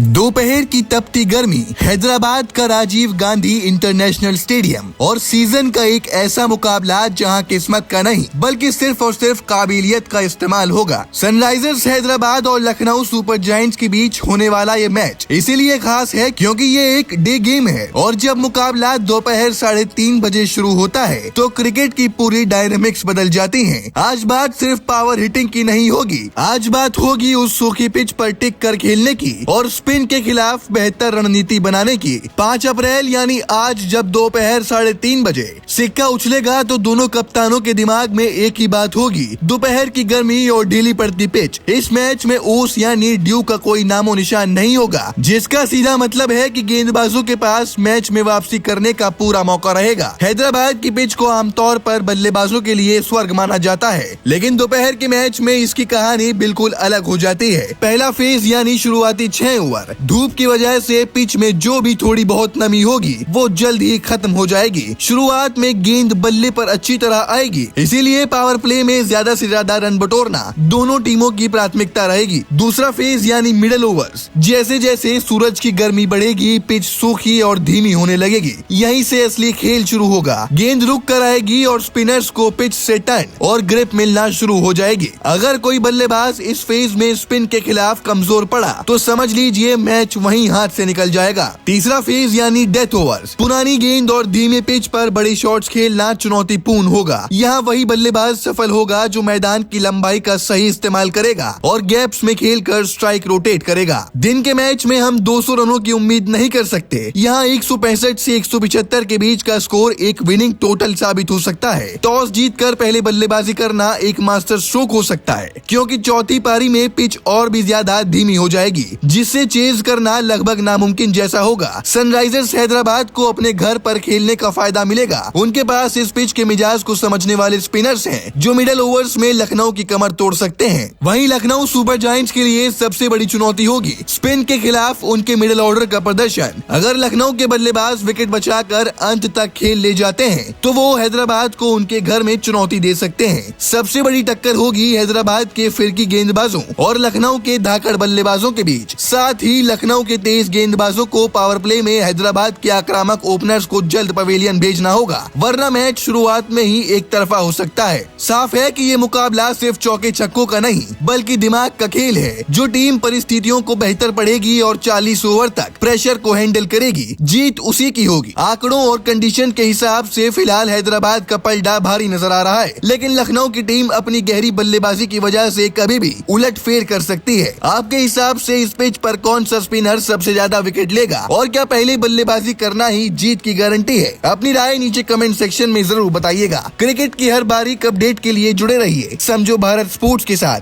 दोपहर की तपती गर्मी, हैदराबाद का राजीव गांधी इंटरनेशनल स्टेडियम और सीजन का एक ऐसा मुकाबला जहां किस्मत का नहीं बल्कि सिर्फ और सिर्फ काबिलियत का इस्तेमाल होगा। सनराइजर्स हैदराबाद और लखनऊ सुपर जायंट्स के बीच होने वाला ये मैच इसीलिए खास है क्योंकि ये एक डे गेम है और जब मुकाबला दोपहर 3:30 बजे शुरू होता है तो क्रिकेट की पूरी डायनेमिक्स बदल जाती है। आज बात सिर्फ पावर हिटिंग की नहीं होगी, आज बात होगी उस सूखी पिच पर टिक कर खेलने की और स्पिन के खिलाफ बेहतर रणनीति बनाने की। 5 अप्रैल यानी आज जब दोपहर 3:30 बजे सिक्का उछलेगा तो दोनों कप्तानों के दिमाग में एक ही बात होगी, दोपहर की गर्मी और ढीली पड़ती पिच। इस मैच में ओस यानी ड्यू का कोई नामो निशान नहीं होगा, जिसका सीधा मतलब है कि गेंदबाजों के पास मैच में वापसी करने का पूरा मौका रहेगा। हैदराबाद की पिच को आमतौर पर बल्लेबाजों के लिए स्वर्ग माना जाता है, लेकिन दोपहर के मैच में इसकी कहानी बिल्कुल अलग हो जाती है। पहला फेज यानी शुरुआती 6 ओवर, धूप की वजह से पिच में जो भी थोड़ी बहुत नमी होगी वो जल्द ही खत्म हो जाएगी। शुरुआत में गेंद बल्ले पर अच्छी तरह आएगी, इसीलिए पावर प्ले में ज्यादा से ज्यादा रन बटोरना दोनों टीमों की प्राथमिकता रहेगी। दूसरा फेज यानी मिडल ओवर्स, जैसे जैसे सूरज की गर्मी बढ़ेगी पिच सूखी और धीमी होने लगेगी, यहीं से असली खेल शुरू होगा। गेंद रुक कर आएगी और स्पिनर्स को पिच से टर्न और ग्रिप मिलना शुरू हो जाएगी। अगर कोई बल्लेबाज इस फेज में स्पिन के खिलाफ कमजोर पड़ा तो समझ लीजिए मैच वहीं हाथ से निकल जाएगा। तीसरा फेज यानी डेथ ओवर्स, पुरानी गेंद और धीमे पिच पर बड़े शॉट्स खेलना चुनौतीपूर्ण होगा। यहाँ वही बल्लेबाज सफल होगा जो मैदान की लंबाई का सही इस्तेमाल करेगा और गैप्स में खेलकर स्ट्राइक रोटेट करेगा। दिन के मैच में हम 200 रनों की उम्मीद नहीं कर सकते, यहाँ 165 से 175 के बीच का स्कोर एक विनिंग टोटल साबित हो सकता है। टॉस जीतकर पहले बल्लेबाजी करना एक मास्टर स्ट्रोक हो सकता है, क्योंकि चौथी पारी में पिच और भी ज्यादा धीमी हो जाएगी, जिससे चेज करना लगभग नामुमकिन जैसा होगा। सनराइजर्स हैदराबाद को अपने घर पर खेलने का फायदा मिलेगा, उनके पास इस पिच के मिजाज को समझने वाले स्पिनर्स हैं जो मिडल ओवर्स में लखनऊ की कमर तोड़ सकते हैं। वहीं लखनऊ सुपर जायंट्स के लिए सबसे बड़ी चुनौती होगी स्पिन के खिलाफ उनके मिडल ऑर्डर का प्रदर्शन। अगर लखनऊ के बल्लेबाज विकेट बचाकर अंत तक खेल ले जाते हैं तो वो हैदराबाद को उनके घर में चुनौती दे सकते हैं। सबसे बड़ी टक्कर होगी हैदराबाद के फिरकी गेंदबाजों और लखनऊ के धाकड़ बल्लेबाजों के बीच। साथ ही लखनऊ के तेज गेंदबाजों को पावर प्ले में हैदराबाद के आक्रामक ओपनर्स को जल्द पवेलियन भेजना होगा, वरना मैच शुरुआत में ही एक तरफा हो सकता है। साफ है कि ये मुकाबला सिर्फ चौके छक्कों का नहीं बल्कि दिमाग का खेल है। जो टीम परिस्थितियों को बेहतर पढ़ेगी और 40 ओवर तक प्रेशर को हैंडल करेगी, जीत उसी की होगी। आंकड़ों और कंडीशन के हिसाब से फिलहाल हैदराबाद का पलड़ा भारी नजर आ रहा है, लेकिन लखनऊ की टीम अपनी गहरी बल्लेबाजी की वजह से कभी भी उलट फेर कर सकती है। आपके हिसाब से इस पिच पर कौन सा स्पिनर सबसे ज्यादा विकेट लेगा और क्या पहले बल्लेबाजी करना ही जीत की गारंटी है? अपनी राय नीचे कमेंट सेक्शन में जरूर बताइएगा। क्रिकेट की हर बारीक अपडेट के लिए जुड़े रहिए समझो भारत स्पोर्ट्स के साथ।